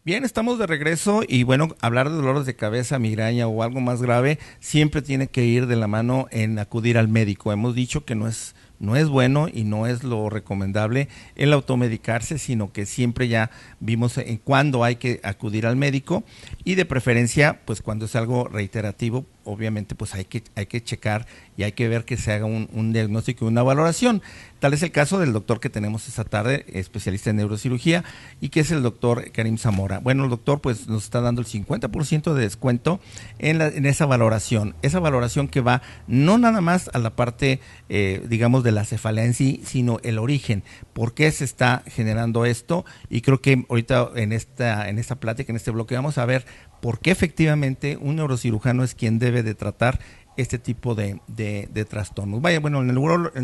Bien, estamos de regreso y bueno, hablar de dolores de cabeza, migraña o algo más grave siempre tiene que ir de la mano en acudir al médico. Hemos dicho que no es bueno y no es lo recomendable el automedicarse, sino que siempre ya vimos en cuándo hay que acudir al médico y de preferencia, pues cuando es algo reiterativo, obviamente pues hay que checar y hay que ver que se haga un diagnóstico y una valoración. Tal es el caso del doctor que tenemos esta tarde, especialista en neurocirugía, y que es el doctor Karim Zamora. Bueno, el doctor pues nos está dando el 50% de descuento en esa valoración que va no nada más a la parte, digamos, de la cefalea en sí, sino el origen, por qué se está generando esto, y creo que ahorita en esta plática, en este bloque, vamos a ver por qué efectivamente un neurocirujano es quien debe de tratar este tipo de trastornos. Vaya, bueno, el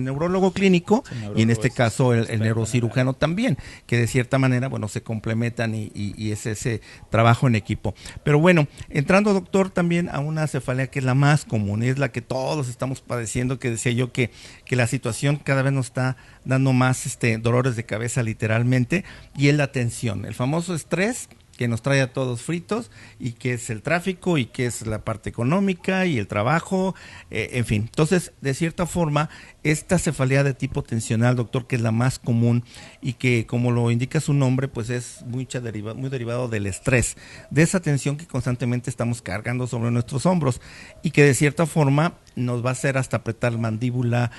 neurólogo clínico y en este caso el neurocirujano también, que de cierta manera, bueno, se complementan y es ese trabajo en equipo. Pero bueno, entrando, doctor, también a una cefalea que es la más común, es la que todos estamos padeciendo, que decía yo que la situación cada vez nos está dando más dolores de cabeza literalmente, y es la tensión, el famoso estrés que nos trae a todos fritos, y que es el tráfico y que es la parte económica y el trabajo, en fin. Entonces, de cierta forma, esta cefalea de tipo tensional, doctor, que es la más común y que, como lo indica su nombre, pues es muy derivado del estrés, de esa tensión que constantemente estamos cargando sobre nuestros hombros y que de cierta forma nos va a hacer hasta apretar mandíbula,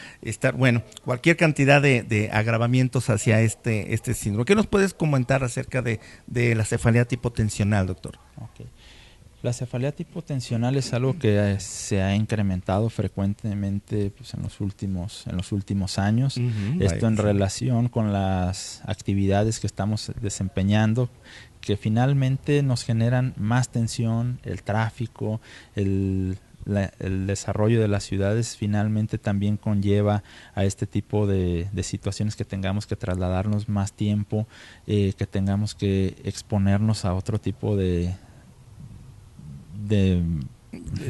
bueno, cualquier cantidad de agravamientos hacia este síndrome. ¿Qué nos puedes comentar acerca de la cefalea tipo tensional, doctor? Okay. La cefalea tipo tensional es algo que se ha incrementado frecuentemente pues, en los últimos años. Esto en relación con las actividades que estamos desempeñando, que finalmente nos generan más tensión, el tráfico, el desarrollo de las ciudades finalmente también conlleva a este tipo de situaciones, que tengamos que trasladarnos más tiempo, que tengamos que exponernos a otro tipo de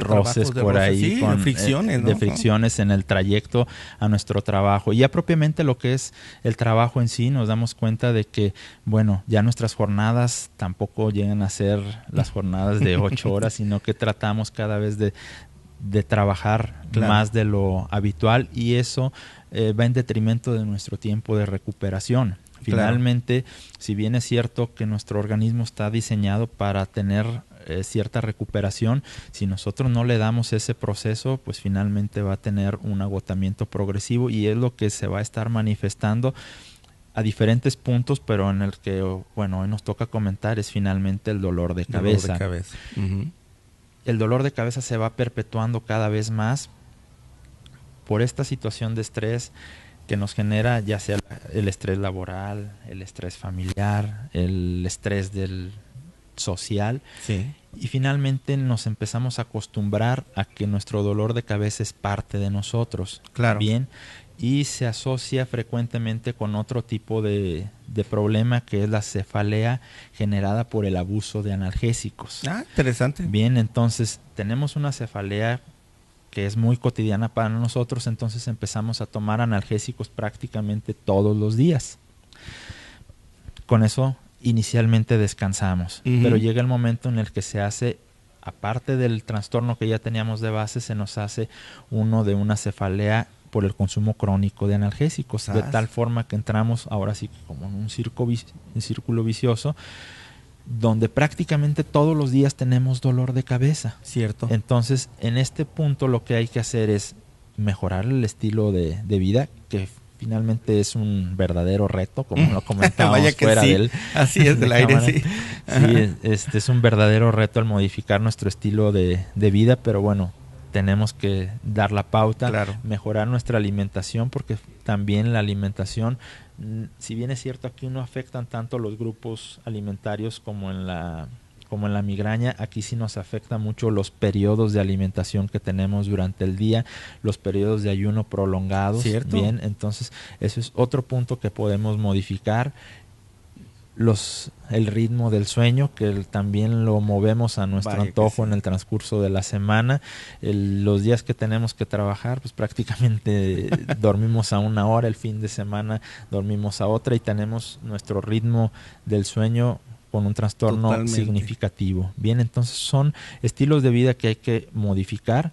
roces por ahí, sí, con fricciones, ¿no? de fricciones en el trayecto a nuestro trabajo. Y ya propiamente lo que es el trabajo en sí, nos damos cuenta de que, bueno, ya nuestras jornadas tampoco llegan a ser las jornadas de 8 horas, sino que tratamos cada vez de trabajar más de lo habitual, y eso va en detrimento de nuestro tiempo de recuperación. Finalmente, si bien es cierto que nuestro organismo está diseñado para tener cierta recuperación, si nosotros no le damos ese proceso, pues finalmente va a tener un agotamiento progresivo, y es lo que se va a estar manifestando a diferentes puntos, pero en el que, bueno, hoy nos toca comentar es finalmente el dolor de cabeza. El dolor de cabeza se va perpetuando cada vez más por esta situación de estrés que nos genera, ya sea el estrés laboral, el estrés familiar, el estrés del social. Sí. Y finalmente nos empezamos a acostumbrar a que nuestro dolor de cabeza es parte de nosotros. Claro. Bien, y se asocia frecuentemente con otro tipo de problema, que es la cefalea generada por el abuso de analgésicos. Ah, interesante. Bien, entonces tenemos una cefalea que es muy cotidiana para nosotros, entonces empezamos a tomar analgésicos prácticamente todos los días. Con eso inicialmente descansamos, pero llega el momento en el que se hace, aparte del trastorno que ya teníamos de base, se nos hace uno de una cefalea por el consumo crónico de analgésicos, de tal forma que entramos ahora sí como en un círculo vicioso, donde prácticamente todos los días tenemos dolor de cabeza. Cierto. Entonces, en este punto lo que hay que hacer es mejorar el estilo de vida, que finalmente es un verdadero reto, como lo comentábamos fuera sí. del Así es, del aire, sí. Sí, es un verdadero reto el modificar nuestro estilo de vida, pero bueno, tenemos que dar la pauta, mejorar nuestra alimentación, porque también la alimentación, si bien es cierto aquí no afectan tanto los grupos alimentarios como en la migraña, aquí sí nos afecta mucho los periodos de alimentación que tenemos durante el día, los periodos de ayuno prolongados. ¿Cierto? Bien, entonces eso es otro punto que podemos modificar. El ritmo del sueño, que también lo movemos a nuestro antojo en el transcurso de la semana. Los días que tenemos que trabajar, pues prácticamente dormimos a una hora, el fin de semana dormimos a otra, y tenemos nuestro ritmo del sueño con un trastorno Totalmente. significativo. Bien, entonces son estilos de vida que hay que modificar,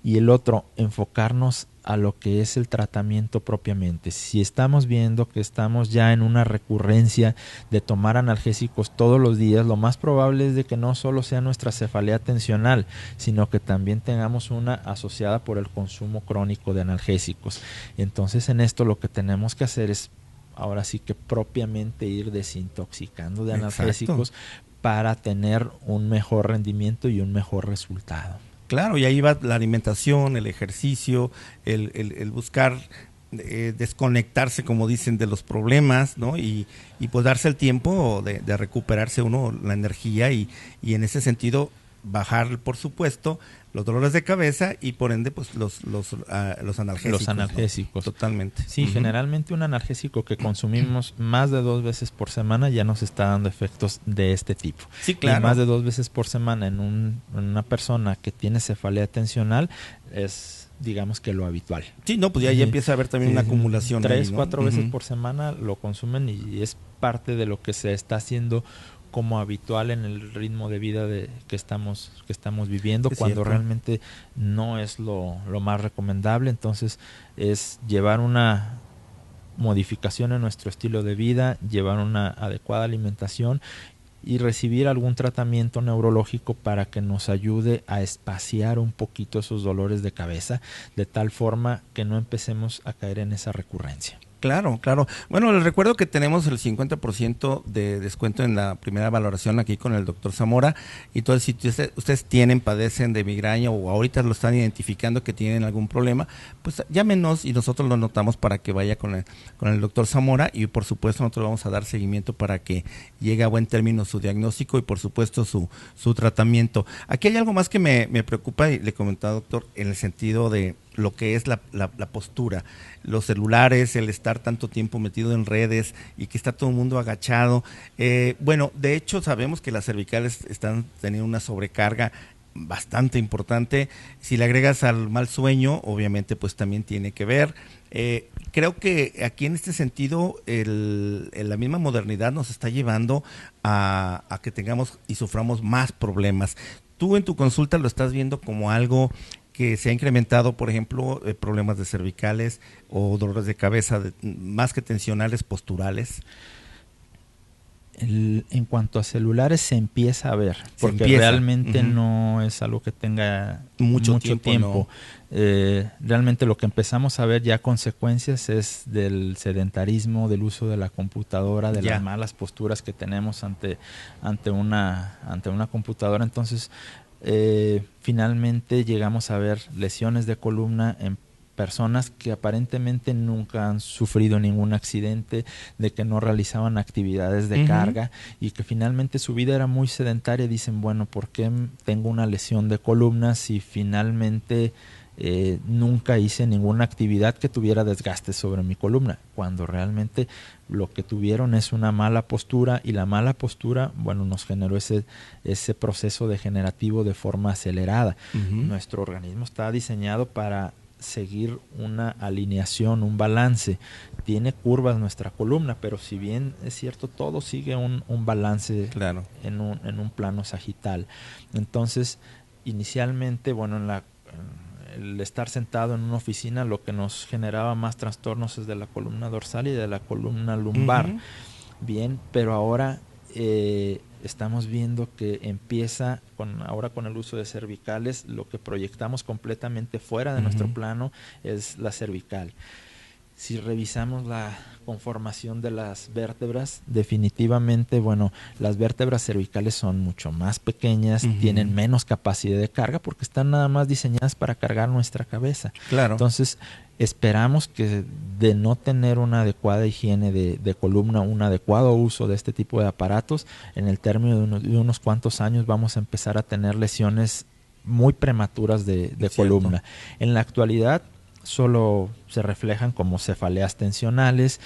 y el otro, enfocarnos a lo que es el tratamiento propiamente. Si estamos viendo que estamos ya en una recurrencia de tomar analgésicos todos los días, lo más probable es de que no solo sea nuestra cefalea tensional, sino que también tengamos una asociada por el consumo crónico de analgésicos. Entonces, en esto lo que tenemos que hacer es, ahora sí que propiamente ir desintoxicando de analgésicos. Exacto. Para tener un mejor rendimiento y un mejor resultado. Claro, y ahí va la alimentación, el ejercicio, el buscar desconectarse, como dicen, de los problemas, ¿no? Y pues darse el tiempo de recuperarse uno la energía y en ese sentido bajar, por supuesto, los dolores de cabeza y por ende pues los analgésicos. Los analgésicos. ¿No? Totalmente. Sí, generalmente un analgésico que consumimos más de 2 veces por semana ya nos está dando efectos de este tipo. Sí, claro. Y más de 2 veces por semana en una persona que tiene cefalea tensional es, digamos, que lo habitual. Sí, no, pues ya empieza a haber también una acumulación. 3, 4 veces por semana lo consumen y es parte de lo que se está haciendo como habitual en el ritmo de vida que estamos viviendo, es cuando cierto. Realmente no es lo más recomendable. Entonces es llevar una modificación en nuestro estilo de vida, llevar una adecuada alimentación y recibir algún tratamiento neurológico para que nos ayude a espaciar un poquito esos dolores de cabeza, de tal forma que no empecemos a caer en esa recurrencia. Claro, claro. Bueno, les recuerdo que tenemos el 50% de descuento en la primera valoración aquí con el doctor Zamora. Y entonces, si ustedes padecen de migraña o ahorita lo están identificando que tienen algún problema, pues llámenos y nosotros lo notamos para que vaya con el doctor Zamora y por supuesto nosotros vamos a dar seguimiento para que llegue a buen término su diagnóstico y por supuesto su tratamiento. Aquí hay algo más que me preocupa y le comentaba, doctor, en el sentido de lo que es la postura, los celulares, el estar tanto tiempo metido en redes y que está todo el mundo agachado. Bueno, de hecho sabemos que las cervicales están teniendo una sobrecarga bastante importante. Si le agregas al mal sueño, obviamente pues también tiene que ver. Creo que aquí en este sentido la misma modernidad nos está llevando a que tengamos y suframos más problemas. Tú en tu consulta lo estás viendo como algo que se ha incrementado, por ejemplo, problemas de cervicales o dolores de cabeza, más que tensionales, posturales. En cuanto a celulares se empieza a ver, porque realmente no es algo que tenga mucho tiempo. No. Realmente lo que empezamos a ver ya consecuencias es del sedentarismo, del uso de la computadora, de las malas posturas que tenemos ante una computadora. Entonces, finalmente llegamos a ver lesiones de columna en personas que aparentemente nunca han sufrido ningún accidente, de que no realizaban actividades de carga y que finalmente su vida era muy sedentaria. Dicen, bueno, ¿por qué tengo una lesión de columna si finalmente nunca hice ninguna actividad que tuviera desgaste sobre mi columna? Cuando realmente lo que tuvieron es una mala postura, y la mala postura, bueno, nos generó ese proceso degenerativo de forma acelerada. Nuestro organismo está diseñado para seguir una alineación, un balance. Tiene curvas nuestra columna, pero si bien es cierto, todo sigue un balance en un plano sagital. Entonces, inicialmente, bueno, el estar sentado en una oficina, lo que nos generaba más trastornos es de la columna dorsal y de la columna lumbar. Bien, pero ahora estamos viendo que empieza ahora con el uso de cervicales, lo que proyectamos completamente fuera de nuestro plano es la cervical. Si revisamos la conformación de las vértebras, definitivamente, bueno, las vértebras cervicales son mucho más pequeñas, tienen menos capacidad de carga porque están nada más diseñadas para cargar nuestra cabeza. Claro. Entonces, esperamos que de no tener una adecuada higiene de columna, un adecuado uso de este tipo de aparatos, en el término de unos cuantos años vamos a empezar a tener lesiones muy prematuras de columna. En la actualidad solo se reflejan como cefaleas tensionales,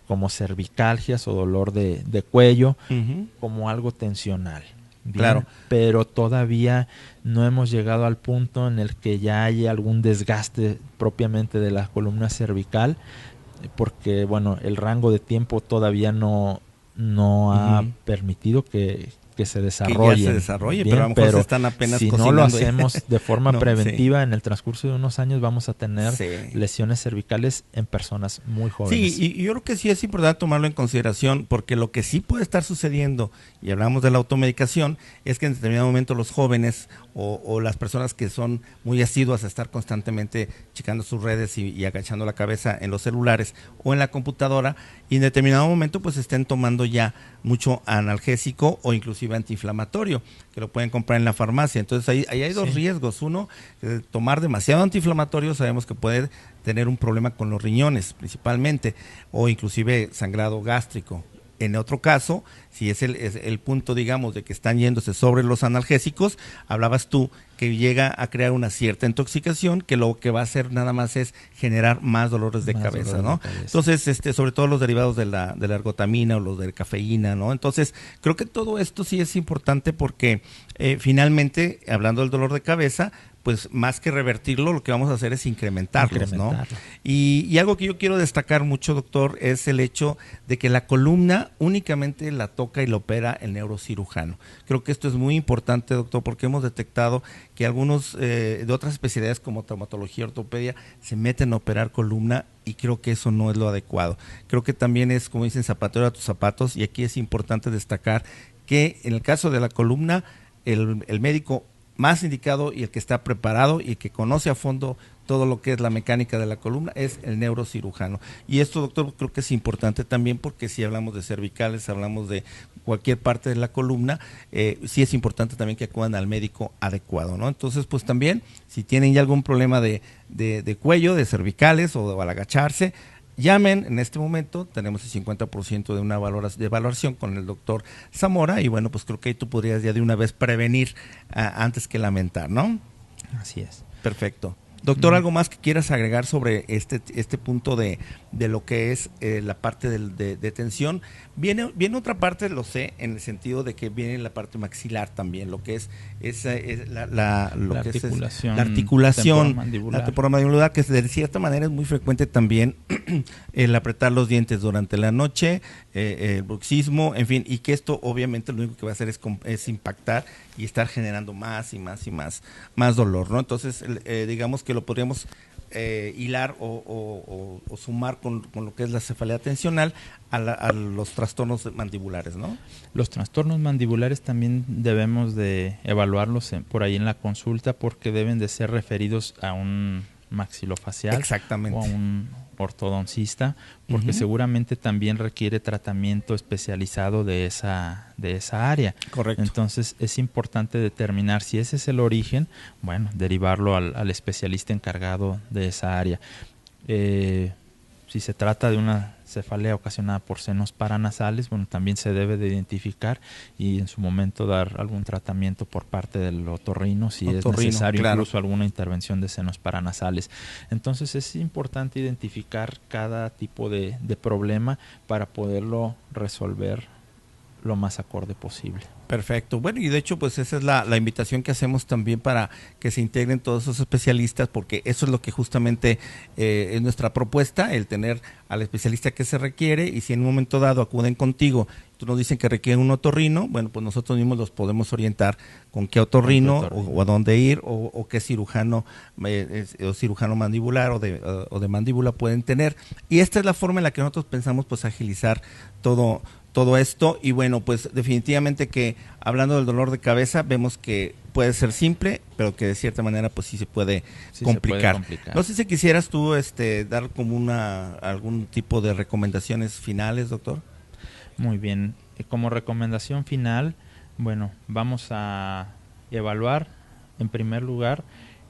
como cervicalgias o dolor de cuello, como algo tensional. Bien, claro. Pero todavía no hemos llegado al punto en el que ya haya algún desgaste propiamente de la columna cervical, porque bueno, el rango de tiempo todavía no no ha Ujú. permitido que se Que desarrolle. ya se desarrolle, pero a lo mejor se están apenas si no cocinando. lo hacemos de forma No, preventiva, en el transcurso de unos años vamos a tener sí. lesiones cervicales en personas muy Sí, jóvenes. y yo creo que sí es importante tomarlo en consideración, porque lo que sí puede estar sucediendo, y hablamos de la automedicación, es que en determinado momento los jóvenes o las personas que son muy asiduas a estar constantemente checando sus redes y agachando la cabeza en los celulares o en la computadora, y en determinado momento pues estén tomando ya mucho analgésico o inclusive antiinflamatorio, que lo pueden comprar en la farmacia. Entonces ahí hay dos Sí. riesgos. Uno, tomar demasiado antiinflamatorio, sabemos que puede tener un problema con los riñones principalmente, o inclusive sangrado gástrico. En otro caso, si es el punto, digamos, de que están yéndose sobre los analgésicos, hablabas tú que llega a crear una cierta intoxicación, que lo que va a hacer nada más es generar más dolores de Más cabeza, dolor de ¿no? cabeza. Entonces, sobre todo los derivados de la ergotamina o los de cafeína, ¿no? Entonces, creo que todo esto sí es importante porque finalmente, hablando del dolor de cabeza, pues más que revertirlo, lo que vamos a hacer es incrementarlos, ¿no? Y algo que yo quiero destacar mucho, doctor, es el hecho de que la columna únicamente la toca y la opera el neurocirujano. Creo que esto es muy importante, doctor, porque hemos detectado que algunos de otras especialidades como traumatología, ortopedia, se meten a operar columna y creo que eso no es lo adecuado. Creo que también es, como dicen, zapatero a tus zapatos, y aquí es importante destacar que en el caso de la columna, el médico más indicado y el que está preparado y el que conoce a fondo todo lo que es la mecánica de la columna es el neurocirujano. Y esto, doctor, creo que es importante también porque si hablamos de cervicales, hablamos de cualquier parte de la columna, sí es importante también que acudan al médico adecuado, ¿no? Entonces, pues también, si tienen ya algún problema de cuello, de cervicales o al agacharse, llamen en este momento, tenemos el 50% de una evaluación con el doctor Zamora, y bueno, pues creo que ahí tú podrías ya de una vez prevenir antes que lamentar, ¿no? Así es. Perfecto. Doctor, ¿algo más que quieras agregar sobre este punto de lo que es la parte de tensión? Viene otra parte, lo sé, en el sentido de que viene la parte maxilar también, lo que es la articulación temporomandibular, que de cierta manera es muy frecuente también el apretar los dientes durante la noche, el bruxismo, en fin, y que esto obviamente lo único que va a hacer es impactar y estar generando más y más y más dolor, ¿no? Entonces, digamos que lo podríamos hilar o sumar con lo que es la cefalea tensional a los trastornos mandibulares, ¿no? Los trastornos mandibulares también debemos de evaluarlos por ahí en la consulta, porque deben de ser referidos a un maxilofacial. Exactamente. O a un ortodoncista, porque seguramente también requiere tratamiento especializado de esa área. Correcto. Entonces es importante determinar si ese es el origen, bueno, derivarlo al especialista encargado de esa área. Si se trata de una cefalea ocasionada por senos paranasales, bueno, también se debe de identificar y en su momento dar algún tratamiento por parte del otorrino si es necesario, claro. Incluso alguna intervención de senos paranasales. Entonces es importante identificar cada tipo de problema para poderlo resolver lo más acorde posible. Perfecto. Bueno, y de hecho, pues esa es la invitación que hacemos también para que se integren todos esos especialistas, porque eso es lo que justamente es nuestra propuesta, el tener al especialista que se requiere, y si en un momento dado acuden contigo, tú nos dicen que requieren un otorrino, bueno, pues nosotros mismos los podemos orientar con qué otorrino o a dónde ir o qué cirujano o cirujano mandibular o de mandíbula pueden tener. Y esta es la forma en la que nosotros pensamos pues agilizar todo esto. Y bueno, pues definitivamente que hablando del dolor de cabeza, vemos que puede ser simple, pero que de cierta manera pues sí se puede complicar. No sé si quisieras tú dar como algún tipo de recomendaciones finales, doctor. Muy bien. Como recomendación final, bueno, vamos a evaluar en primer lugar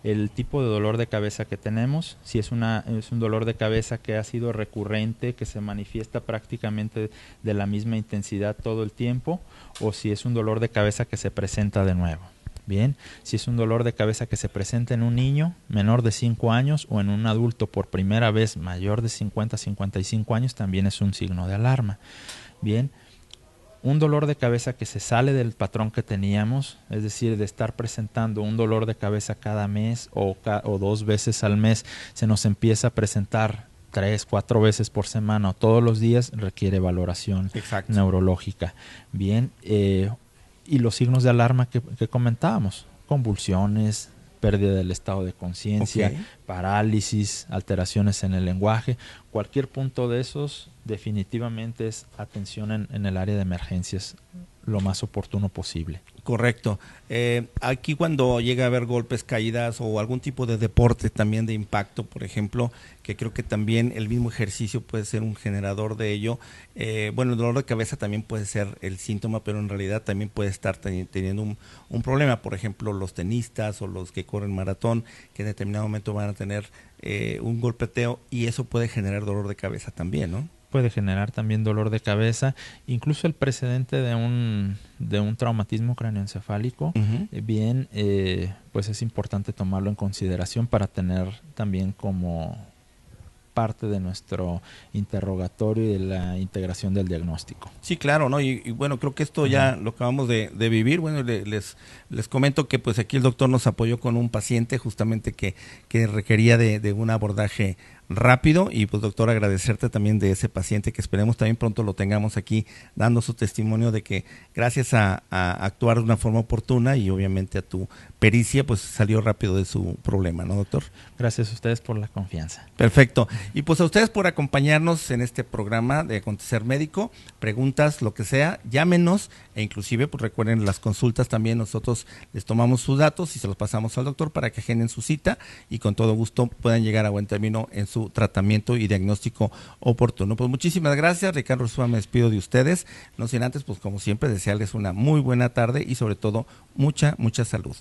el tipo de dolor de cabeza que tenemos, si es un dolor de cabeza que ha sido recurrente, que se manifiesta prácticamente de la misma intensidad todo el tiempo, o si es un dolor de cabeza que se presenta de nuevo. Bien, si es un dolor de cabeza que se presenta en un niño menor de 5 años o en un adulto por primera vez mayor de 50-55 años, también es un signo de alarma. Bien, un dolor de cabeza que se sale del patrón que teníamos, es decir, de estar presentando un dolor de cabeza cada mes o 2 veces al mes, se nos empieza a presentar 3, 4 veces por semana o todos los días, requiere valoración neurológica. Bien, y los signos de alarma que comentábamos, convulsiones, pérdida del estado de conciencia, parálisis, alteraciones en el lenguaje, cualquier punto de esos definitivamente es atención en el área de emergencias lo más oportuno posible. Correcto. Aquí cuando llega a haber golpes, caídas o algún tipo de deporte también de impacto, por ejemplo, que creo que también el mismo ejercicio puede ser un generador de ello. Bueno, el dolor de cabeza también puede ser el síntoma, pero en realidad también puede estar teniendo un problema. Por ejemplo, los tenistas o los que corren maratón, que en determinado momento van a tener un golpeteo y eso puede generar dolor de cabeza también, ¿no? Puede generar también dolor de cabeza, incluso el precedente de un traumatismo cráneoencefálico, pues es importante tomarlo en consideración para tener también como parte de nuestro interrogatorio y de la integración del diagnóstico. Sí, claro, ¿no? Y bueno, creo que esto ya lo acabamos de vivir. Bueno, les comento que pues aquí el doctor nos apoyó con un paciente justamente que requería de un abordaje rápido y pues doctor, agradecerte también de ese paciente que esperemos también pronto lo tengamos aquí dando su testimonio de que gracias a actuar de una forma oportuna y obviamente a tu pericia pues salió rápido de su problema, ¿no, doctor? Gracias a ustedes por la confianza. Perfecto. Y pues a ustedes por acompañarnos en este programa de Acontecer Médico, preguntas, lo que sea, llámenos e inclusive pues recuerden las consultas también nosotros les tomamos sus datos y se los pasamos al doctor para que agenden su cita y con todo gusto puedan llegar a buen término en su tratamiento y diagnóstico oportuno. Pues muchísimas gracias, Ricardo Ursúa, me despido de ustedes, no sin antes pues como siempre desearles una muy buena tarde y sobre todo mucha salud.